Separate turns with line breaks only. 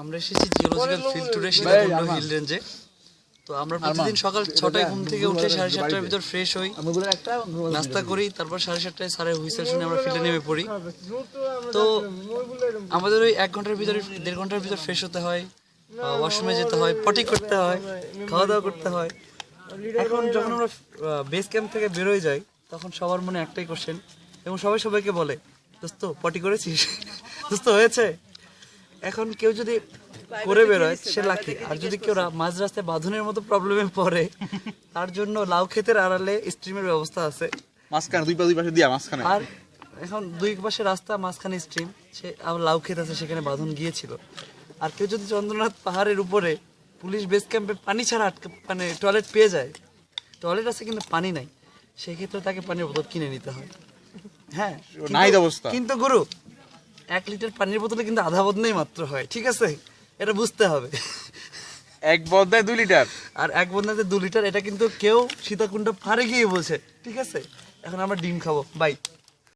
আমরা এসেছি geological field টুরে সীতাকুণ্ড হিল রেঞ্জে। তো আমরা প্রতিদিন সকাল 6টায় ঘুম থেকে উঠে 7:30টার ভিতর ফ্রেশ হই, নাস্তা করি, তারপর 7:30টায় স্যারের হুইসেল শুনে আমরা ফিল্ডে নেমে পড়ি। তো আমাদের ওই 1 ঘন্টার ভিতরে 1.5 ঘন্টার ভিতর ফ্রেশ হতে হয়, ওয়াশরুমে যেতে হয়, পটি করতে হয়, খাওয়া দাওয়া করতে হয়। এখন যখন আমরা বেস ক্যাম্প থেকে বেরোয় যাই তখন সবার মনে একটাই কোশ্চেন, এবং সবাই সবাইকে বলে, দোস্ত পটি করেছিস, দোস্ত হয়েছে। এখন কেউ যদি করে বেরোয় সে লাকি, আর যদি কেউ মাঝ রাস্তায় বাঁধনের মতো প্রবলেমে পড়ে তার জন্য লাউ ক্ষেতের আড়ালে স্ট্রিমের ব্যবস্থা আছে,
মাঝখানে দুই পাশে দিয়া মাঝখানে।
আর এখন দুই পাশে রাস্তা, মাঝখানে স্ট্রিম, সে আবার লাউ ক্ষেত আছে, সেখানে বাঁধন গিয়েছিল। আর কেউ যদি চন্দ্রনাথ পাহাড়ের উপরে পুলিশ বেস ক্যাম্পে পানি ছাড়া মানে টয়লেট পেয়ে যায়, টয়লেট আছে কিন্তু পানি নাই, সেক্ষেত্রে তাকে পানির বোতল কিনে নিতে হয়। হ্যাঁ,
নাই অবস্থা।
কিন্তু গুরু 1 লিটার পানির বোতলে কিন্তু আধা বদনাই মাত্র হয়, ঠিক আছে, এটা বুঝতে হবে।
এক বদনায় 2 লিটার,
আর 1 বদনাতে 2 লিটার, এটা কিন্তু কেউ সীতাকুণ্ড পাহাড়ে গিয়ে বলছে, ঠিক আছে। এখন আমরা ডিম খাবো, বাই।